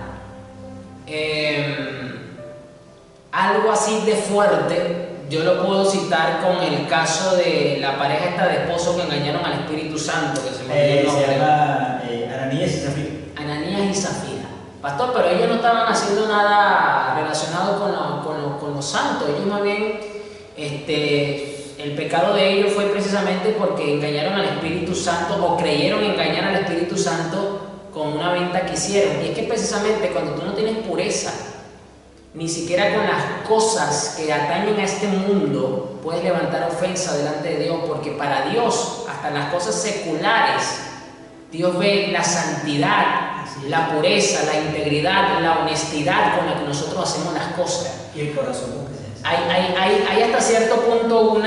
algo así de fuerte. Yo lo puedo citar con el caso de la pareja esta de esposos que engañaron al Espíritu Santo, que se me olvidó el nombre. Se llama Ananías y Zafira. Ananías y Zafira. Pastor, pero ellos no estaban haciendo nada relacionado con los santos. Ellos más bien, el pecado de ellos fue precisamente porque engañaron al Espíritu Santo o creyeron engañar al Espíritu Santo con una venta que hicieron. Y es que precisamente cuando tú no tienes pureza, ni siquiera con las cosas que atañen a este mundo puedes levantar ofensa delante de Dios, porque para Dios, hasta en las cosas seculares, Dios ve la santidad, la pureza, la integridad, la honestidad con la que nosotros hacemos las cosas. Y el corazón con que se hace. Hay hasta cierto punto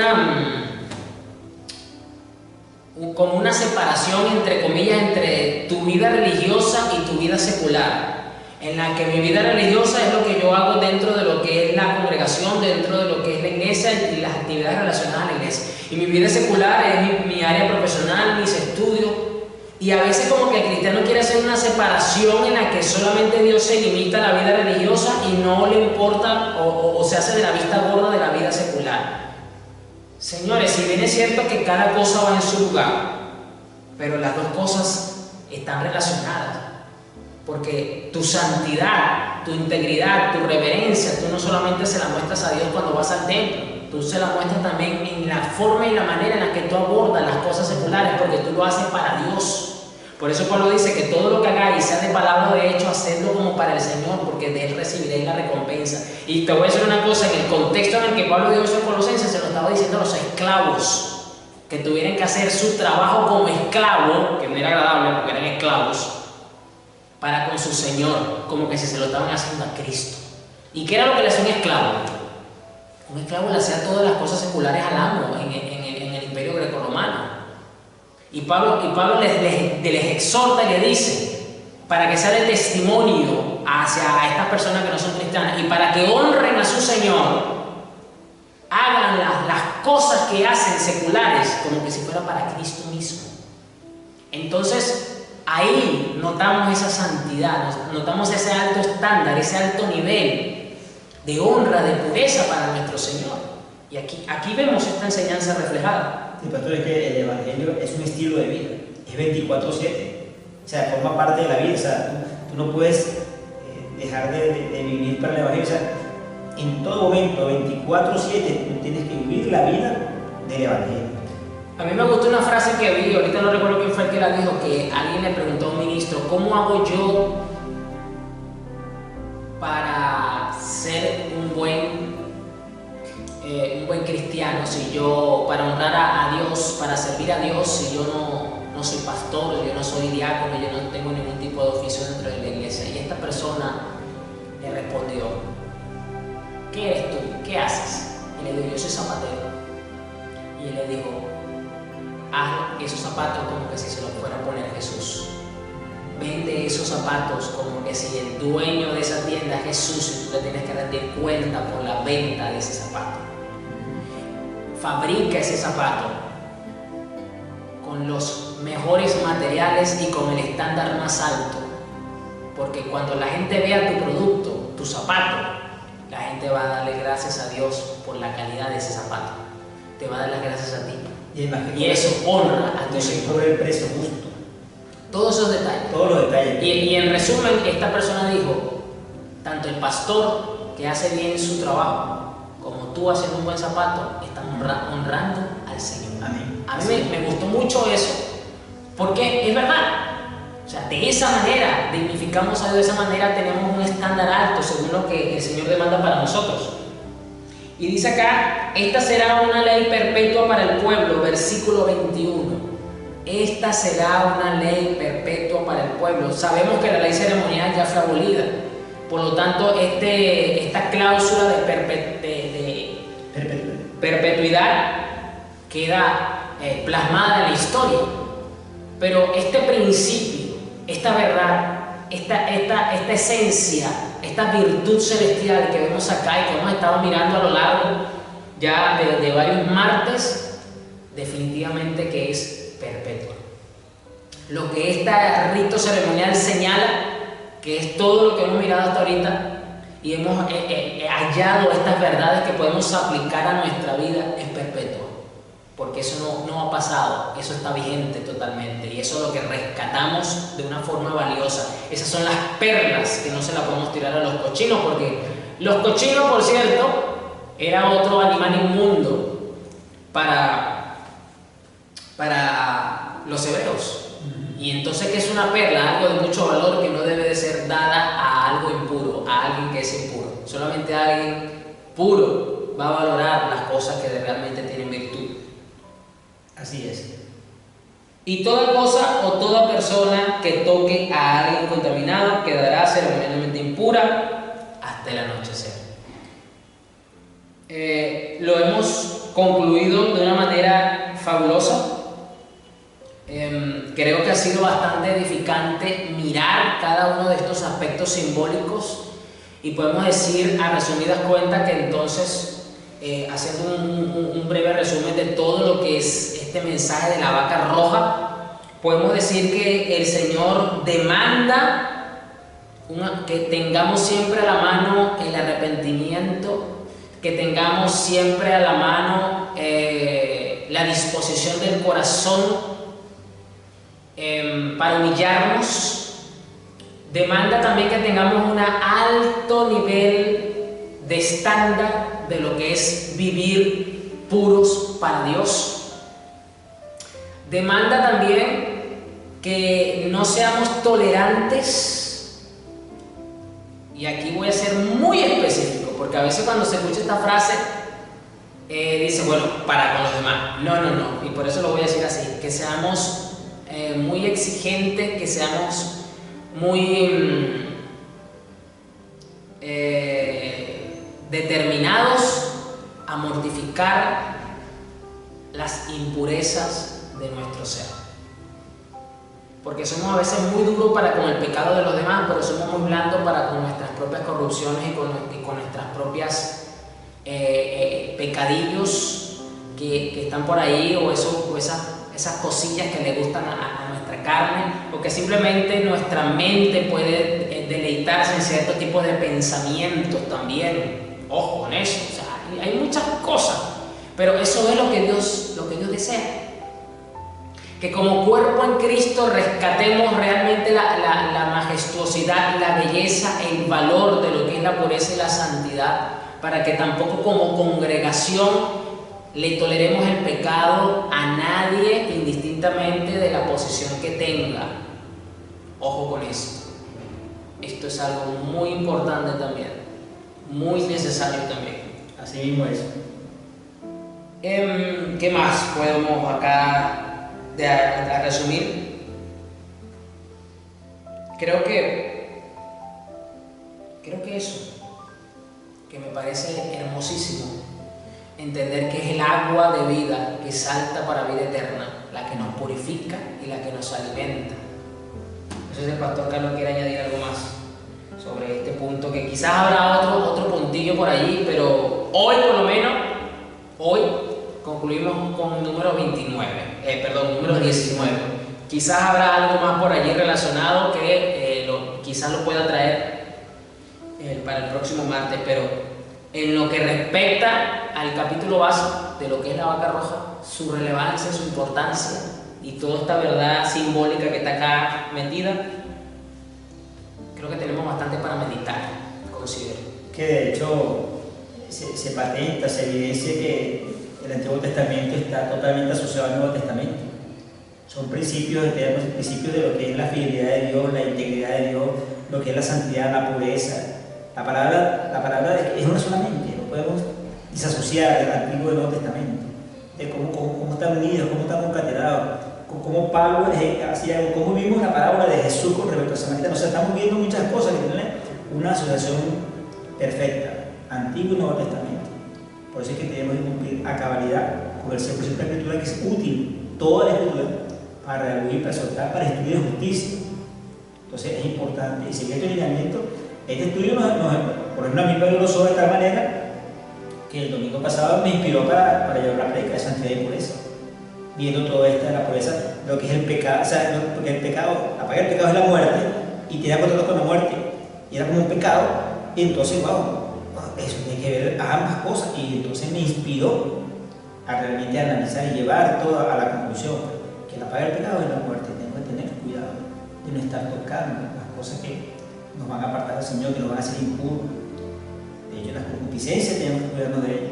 como una separación, entre comillas, entre tu vida religiosa y tu vida secular. En la que mi vida religiosa es lo que yo hago dentro de lo que es la congregación, dentro de lo que es la iglesia y las actividades relacionadas a la iglesia. Y mi vida secular es mi área profesional, mis estudios. Y a veces como que el cristiano quiere hacer una separación en la que solamente Dios se limita a la vida religiosa y no le importa o se hace de la vista gorda de la vida secular. Señores, si bien es cierto que cada cosa va en su lugar, pero las dos cosas están relacionadas. Porque tu santidad, tu integridad, tu reverencia, tú no solamente se la muestras a Dios cuando vas al templo, tú se la muestras también en la forma y la manera en la que tú abordas las cosas seculares, porque tú lo haces para Dios. Por eso Pablo dice que todo lo que hagáis, sea de palabra o de hecho, hacedlo como para el Señor, porque de Él recibiréis la recompensa. Y te voy a decir una cosa, en el contexto en el que Pablo dio eso en Colosenses, se lo estaba diciendo a los esclavos, que tuvieran que hacer su trabajo como esclavo, que no era agradable porque eran esclavos, para con su Señor, como que si se lo estaban haciendo a Cristo. ¿Y qué era lo que le hacía un esclavo? Un esclavo le hacía todas las cosas seculares al amo en el imperio grecorromano. Y Pablo les exhorta y le dice, para que sea de testimonio hacia estas personas que no son cristianas y para que honren a su Señor, hagan las cosas que hacen seculares como que si fuera para Cristo mismo. Entonces, ahí notamos esa santidad, notamos ese alto estándar, ese alto nivel de honra, de pureza para nuestro Señor. Y aquí vemos esta enseñanza reflejada. Sí, pastor, es que el Evangelio es un estilo de vida, es 24/7, o sea, forma parte de la vida, o sea, tú no puedes dejar de vivir para el Evangelio, o sea, en todo momento, 24/7, tú tienes que vivir la vida del Evangelio. A mí me gustó una frase que vi, ahorita no recuerdo quién fue el que la dijo, que alguien le preguntó a un ministro, ¿cómo hago yo para ser un buen cristiano, para honrar a Dios, para servir a Dios, si yo no soy pastor, yo no soy diácono, yo no tengo ningún tipo de oficio dentro de la iglesia? Y esta persona le respondió, ¿qué eres tú? ¿Qué haces? Y le dijo, yo soy zapatero. Y él le dijo, haz esos zapatos como que si se los fuera a poner Jesús. Vende esos zapatos como que si el dueño de esa tienda es Jesús y tú te tienes que rendir cuenta por la venta de ese zapato. Fabrica ese zapato con los mejores materiales y con el estándar más alto, porque cuando la gente vea tu producto, tu zapato, la gente va a darle gracias a Dios por la calidad de ese zapato, te va a dar las gracias a ti, y eso honra a tu Señor. Por el precio justo, todos esos detalles, todos los detalles. Y en resumen, esta persona dijo, tanto el pastor que hace bien su trabajo como tú haciendo un buen zapato están honrando al Señor. Amén. A mí me gustó mucho eso, porque es verdad. O sea, de esa manera dignificamos a Dios, de esa manera tenemos un estándar alto según lo que el Señor demanda para nosotros. Y dice acá, esta será una ley perpetua para el pueblo, versículo 21. Esta será una ley perpetua para el pueblo. Sabemos que la ley ceremonial ya fue abolida, por lo tanto esta cláusula de perpetuidad queda plasmada en la historia. Pero este principio, esta verdad, esta esencia, esta virtud celestial que vemos acá y que hemos estado mirando a lo largo ya de varios martes, definitivamente que es perpetua. Lo que este rito ceremonial señala, que es todo lo que hemos mirado hasta ahorita y hemos hallado estas verdades que podemos aplicar a nuestra vida, es perpetua. Porque eso no ha pasado, eso está vigente totalmente, y eso es lo que rescatamos de una forma valiosa. Esas son las perlas que no se las podemos tirar a los cochinos, porque los cochinos, por cierto, era otro animal inmundo para los hebreos. Y entonces, ¿qué es una perla? Algo de mucho valor que no debe de ser dada a algo impuro, a alguien que es impuro. Solamente alguien puro va a valorar las cosas que realmente tienen virtud. Así es. Y toda cosa o toda persona que toque a alguien contaminado quedará ceremonialmente impura hasta el anochecer. Lo hemos concluido de una manera fabulosa. Creo que ha sido bastante edificante mirar cada uno de estos aspectos simbólicos, y podemos decir a resumidas cuentas que entonces, haciendo un breve resumen de todo lo que es este mensaje de la vaca roja, podemos decir que el Señor demanda que tengamos siempre a la mano el arrepentimiento, que tengamos siempre a la mano la disposición del corazón para humillarnos. Demanda también que tengamos un alto nivel de estándar de lo que es vivir puros para Dios. Demanda también que no seamos tolerantes, y aquí voy a ser muy específico, porque a veces cuando se escucha esta frase dice, bueno, para con los demás. No, y por eso lo voy a decir así, que seamos muy exigentes, que seamos muy determinados a mortificar las impurezas de nuestro ser, porque somos a veces muy duros para con el pecado de los demás, pero somos muy blandos para con nuestras propias corrupciones y con nuestras propias pecadillos que están por ahí, o esas cosillas que le gustan a nuestra carne, o que simplemente nuestra mente puede deleitarse en ciertos tipos de pensamientos también. Ojo con eso, o sea, hay muchas cosas, pero eso es lo que Dios desea. Que como cuerpo en Cristo rescatemos realmente la majestuosidad, la belleza, el valor de lo que es la pureza y la santidad, para que tampoco como congregación le toleremos el pecado a nadie, indistintamente de la posición que tenga. Ojo con eso. Esto es algo muy importante también, muy necesario también. Así mismo es. ¿Qué más podemos acá a resumir? Creo que eso, que me parece hermosísimo, entender que es el agua de vida que salta para vida eterna, la que nos purifica y la que nos alimenta. No sé si el pastor Carlos quiere añadir algo más sobre este punto, que quizás habrá otro puntillo por ahí, pero hoy por lo menos, hoy concluimos con el número 19. Quizás habrá algo más por allí relacionado que quizás lo pueda traer para el próximo martes, pero en lo que respecta al capítulo base de lo que es la vaca roja, su relevancia, su importancia y toda esta verdad simbólica que está acá metida, creo que tenemos bastante para meditar, considero. Que de hecho se patenta, se evidencia que el Antiguo Testamento está totalmente asociado al Nuevo Testamento. Son principios de lo que es la fidelidad de Dios, la integridad de Dios, lo que es la santidad, la pureza. La palabra es una solamente, no podemos disasociar del Antiguo y del Nuevo Testamento, de cómo están unidos, cómo están concatenados, cómo Pablo hacía, cómo vimos la parábola de Jesús con respecto a Samaritano. O sea, estamos viendo muchas cosas que tienen una asociación perfecta, Antiguo y Nuevo Testamento. Por eso es que tenemos que cumplir a cabalidad con el 100% de la Escritura, que es útil, toda la Escritura, para redarguir, para soltar, para estudiar justicia. Entonces es importante, y seguir este lineamiento. Este estudio por ejemplo, a mí me glosó de tal manera que el domingo pasado me inspiró para llevar la predica de santidad y pureza, viendo todo esto de la pureza, lo que es el pecado. O sea, porque el pecado, apagar el pecado es la muerte, y tiene contacto con la muerte, y era como un pecado, y entonces, wow, eso tiene que ver a ambas cosas, y entonces me inspiró a realmente analizar y llevar todo a la conclusión que la paga del pecado es la muerte. Tengo que tener cuidado de no estar tocando las cosas que nos van a apartar del Señor, que nos van a hacer impuros. De hecho, las concupiscencias tenemos que cuidarnos de ellas.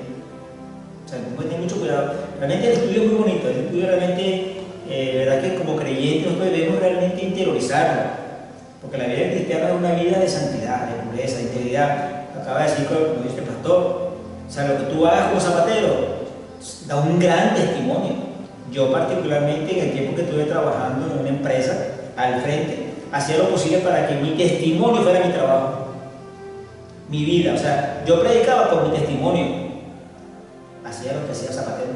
O sea, tenemos que tener mucho cuidado. Realmente el estudio es muy bonito, el estudio realmente, verdad que como creyentes nosotros debemos realmente interiorizarlo, porque la vida cristiana es una vida de santidad, de pureza, de integridad. Acaba de decir, como dice el pastor, o sea, lo que tú hagas como zapatero da un gran testimonio. Yo particularmente en el tiempo que estuve trabajando en una empresa al frente, hacía lo posible para que mi testimonio fuera mi trabajo, mi vida. O sea, yo predicaba con mi testimonio, hacía lo que hacía el zapatero,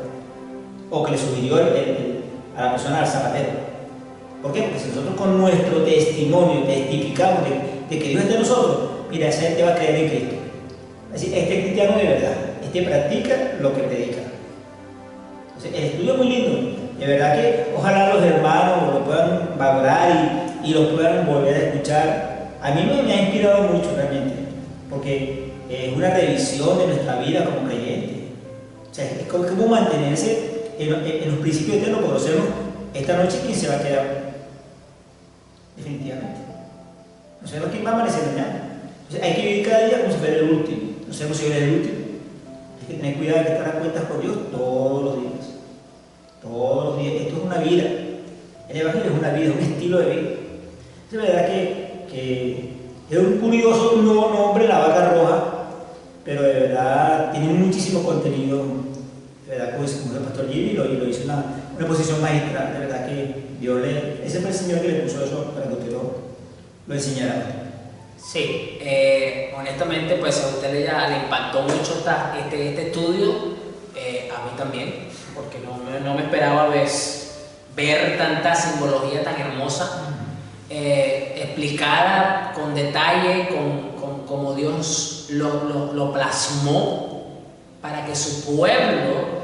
o que le sugirió a la persona al zapatero. ¿Por qué? Porque si nosotros con nuestro testimonio testificamos de que Dios es de nosotros, mira, esa gente va a creer en Cristo. Es decir, este cristiano de verdad, este practica lo que predica. Entonces, el estudio es muy lindo. De verdad que ojalá los hermanos lo puedan valorar y lo puedan volver a escuchar. A mí me ha inspirado mucho realmente, porque es una revisión de nuestra vida como creyentes. O sea, es como mantenerse en los principios eternos, conocemos esta noche quién se va a quedar. Definitivamente. No sabemos quién va a amanecer mañana. Entonces, hay que vivir cada día como si fuera el último. No sabemos si era el último. Hay que tener cuidado de que estar a cuentas con Dios todos los días. Todos los días. Esto es una vida. El Evangelio es una vida, es un estilo de vida. Es verdad que es un curioso nuevo nombre, la vaca roja, pero de verdad tiene muchísimo contenido. De verdad, como el pastor Jimmy lo hizo una posición magistral. De verdad que Dios ese fue el Señor que le puso eso para que usted lo enseñara. Sí, honestamente, pues a usted le impactó mucho este estudio, a mí también, porque no me esperaba ver tanta simbología tan hermosa, explicada con detalle, como Dios lo plasmó para que su pueblo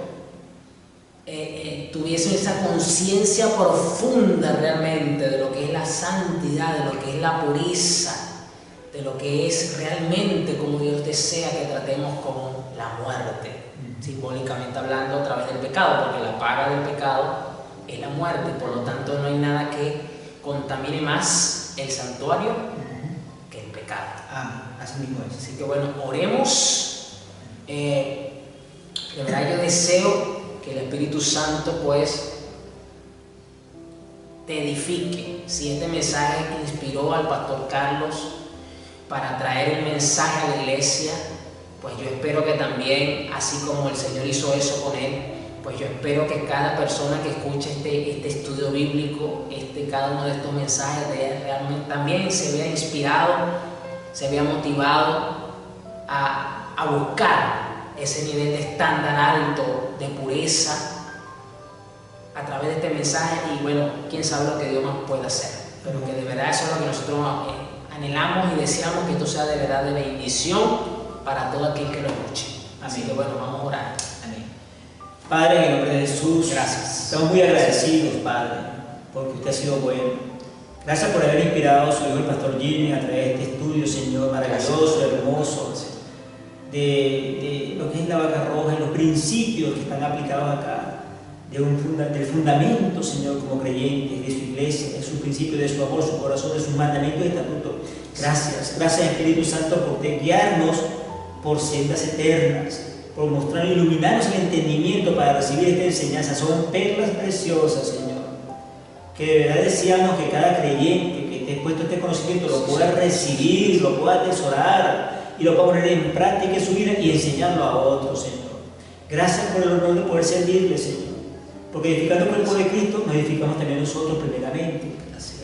tuviese esa conciencia profunda realmente de lo que es la santidad, de lo que es la pureza, de lo que es realmente como Dios desea que tratemos con la muerte, simbólicamente hablando a través del pecado, porque la paga del pecado es la muerte, por lo tanto no hay nada que contamine más el santuario que el pecado. Así mismo es. Así que bueno, oremos. De verdad yo deseo que el Espíritu Santo pues te edifique. Si este mensaje inspiró al pastor Carlos para traer un mensaje a la iglesia, pues yo espero que también, así como el Señor hizo eso con él, pues yo espero que cada persona que escuche este estudio bíblico, cada uno de estos mensajes realmente también se vea inspirado, se vea motivado a buscar ese nivel de estándar alto de pureza a través de este mensaje. Y bueno, quién sabe lo que Dios más puede hacer, pero que de verdad eso es lo que nosotros anhelamos y deseamos, que esto sea de verdad de bendición para todo aquel que lo escuche. Así que bueno, vamos a orar. Amén. Padre, en el nombre de Jesús, gracias. Estamos muy agradecidos, Padre, porque usted ha sido bueno. Gracias por haber inspirado a su hijo el pastor Jimmy a través de este estudio, Señor, maravilloso, hermoso, de lo que es la vaca roja y los principios que están aplicados acá, del fundamento, Señor, como creyentes de su iglesia, de sus principios, de su amor, su corazón, de sus mandamientos y estatutos. Gracias, Espíritu Santo, por guiarnos por sendas eternas, por mostrar, iluminarnos el entendimiento para recibir esta enseñanza. Son perlas preciosas, Señor, que de verdad deseamos que cada creyente que esté expuesto a este conocimiento lo pueda recibir, lo pueda atesorar y lo pueda poner en práctica en su vida y enseñarlo a otros, Señor. Gracias por el honor de poder servirle, Señor, porque edificando el cuerpo de Cristo nos edificamos también nosotros primeramente.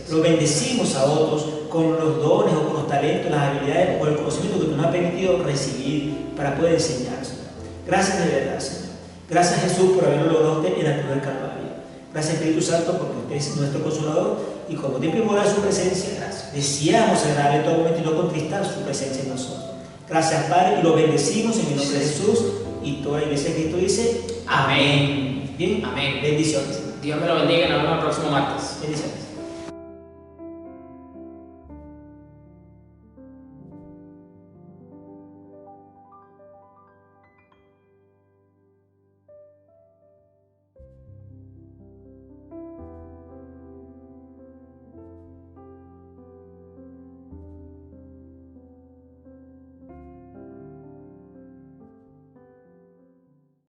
Lo bendecimos a otros con los dones o con los talentos, las habilidades o el conocimiento que nos ha permitido recibir para poder enseñar, Señor. Gracias de verdad, Señor. Gracias, Jesús, por haberlo logrado en la cruz del Calvario. Gracias, Espíritu Santo, porque usted es nuestro consolador y como tiempo morar su presencia, deseamos agradarle en todo momento y no contristar su presencia en nosotros. Gracias, Padre, y lo bendecimos en el nombre de Jesús, y toda la iglesia de Cristo dice amén. Bien, amén. Bendiciones. Dios me lo bendiga y nos vemos el próximo martes. Bendiciones.